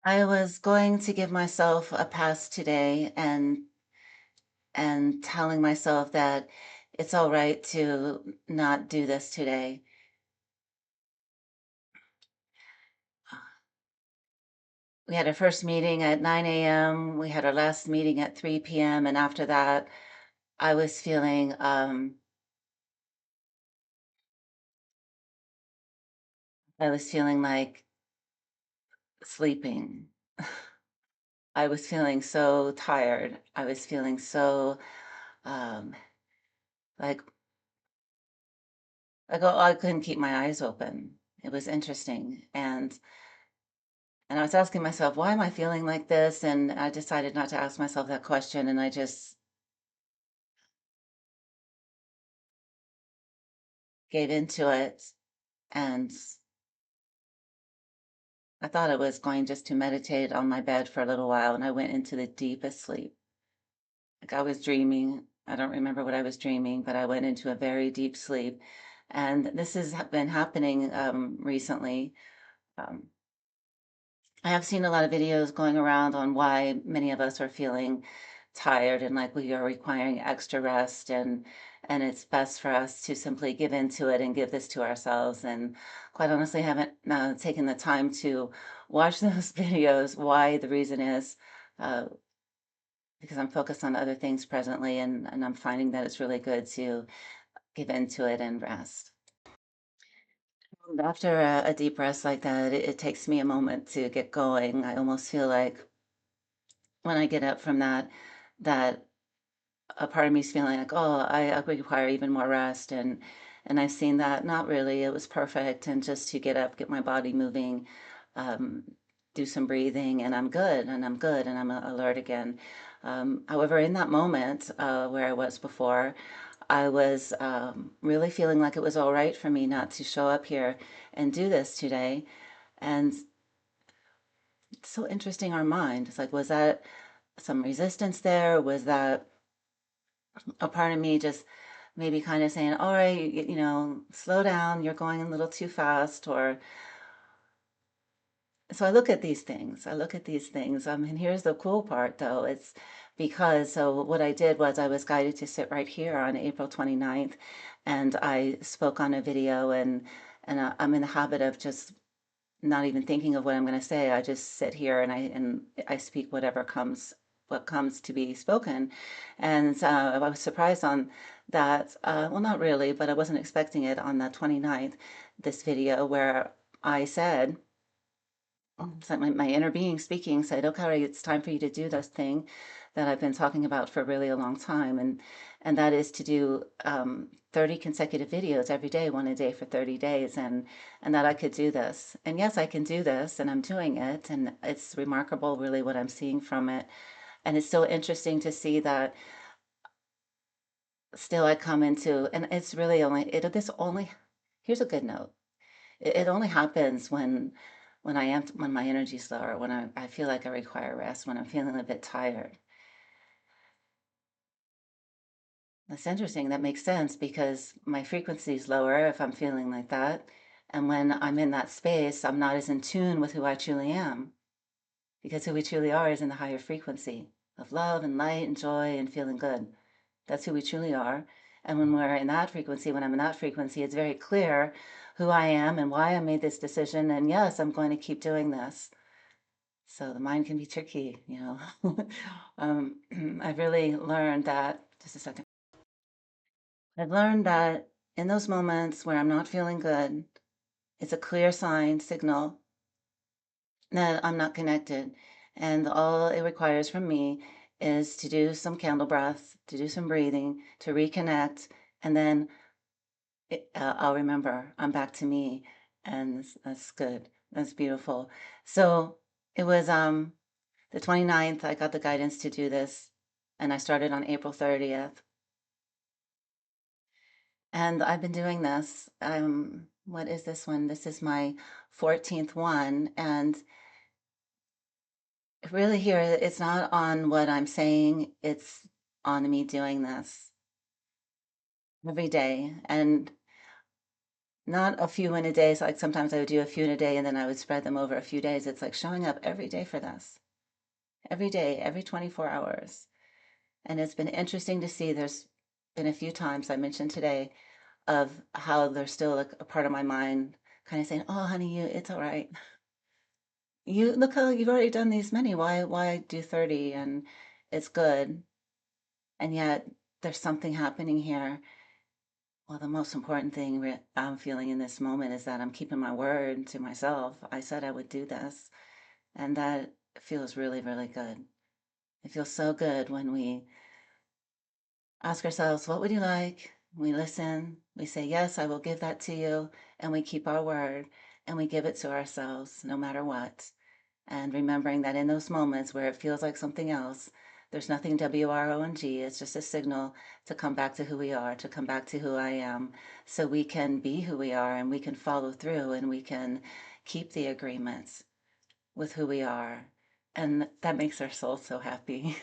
I was going to give myself a pass today and telling myself that it's all right to not do this today. We had our first meeting at 9 a.m. We had our last meeting at 3 p.m. And after that, I was feeling like sleeping. I was feeling so tired. I was feeling so um, like I couldn't keep my eyes open. It was interesting. And I was asking myself, why am I feeling like this? And I decided not to ask myself that question. And I just gave into it. And I thought I was going just to meditate on my bed for a little while. And I went into the deepest sleep. Like I was dreaming. I don't remember what I was dreaming, but I went into a very deep sleep. And this has been happening recently. Um, I have seen a lot of videos going around on why many of us are feeling tired and like we are requiring extra rest and it's best for us to simply give into it and give this to ourselves. And quite honestly, I haven't taken the time to watch those videos. Why the reason is uh, because I'm focused on other things presently, and I'm finding that it's really good to give into it and rest. And after a deep rest like that, it takes me a moment to get going. I almost feel like when I get up from that a part of me is feeling like, oh, I require even more rest, and I've seen that not really. It was perfect, and just to get up, get my body moving, um, do some breathing, and I'm good, and I'm good, and I'm alert again. However, in that moment where I was before, I was really feeling like it was all right for me not to show up here and do this today, and it's so interesting our mind. It's like, was that some resistance there? Was that a part of me just maybe kind of saying, all right, slow down, you're going a little too fast? Or so I look at these things. I look at these things. And here's the cool part though. It's because, so what I did was I was guided to sit right here on April 29th, and I spoke on a video, and I'm in the habit of just not even thinking of what I'm going to say. I just sit here and I speak what comes to be spoken. And I was surprised on that. Well, not really, but I wasn't expecting it on the 29th, this video where I said, it's like my inner being speaking said, okay, it's time for you to do this thing that I've been talking about for really a long time. And that is to do 30 consecutive videos every day, one a day for 30 days, and that I could do this. And yes, I can do this, and I'm doing it. And it's remarkable, really, what I'm seeing from it. And it's so interesting to see that still I come into, and it's really here's a good note. It only happens when my energy's lower, when I feel like I require rest, when I'm feeling a bit tired. That's interesting. That makes sense because my frequency is lower if I'm feeling like that. And when I'm in that space, I'm not as in tune with who I truly am, because who we truly are is in the higher frequency of love and light and joy and feeling good. That's who we truly are. And when we're in that frequency, when I'm in that frequency, it's very clear who I am and why I made this decision. And yes, I'm going to keep doing this. So the mind can be tricky, you know. I've really learned that, just a second. I've learned that in those moments where I'm not feeling good, it's a clear signal that I'm not connected. And all it requires from me is to do some candle breath, to do some breathing, to reconnect, and then I'll remember I'm back to me. And that's good. That's beautiful. So it was the 29th, I got the guidance to do this, and I started on April 30th. And I've been doing this. What is this one? This is my 14th one. And really, here, it's not on what I'm saying, it's on me doing this every day. And Not a few in a day. So like sometimes I would do a few in a day and then I would spread them over a few days. It's like showing up every day for this, every day, every 24 hours. And it's been interesting to see. There's been a few times I mentioned today of how there's still like a part of my mind kind of saying, "Oh, honey, it's all right. You look how you've already done these many. Why do 30?" And it's good. And yet there's something happening here. Well, the most important thing I'm feeling in this moment is that I'm keeping my word to myself. I said I would do this, and that feels really, really good. It feels so good when we ask ourselves, what would you like? We listen, we say, yes, I will give that to you, and we keep our word and we give it to ourselves no matter what. And remembering that in those moments where it feels like something else, there's nothing WRONG, it's just a signal to come back to who we are, to come back to who I am, so we can be who we are and we can follow through and we can keep the agreements with who we are. And that makes our soul so happy.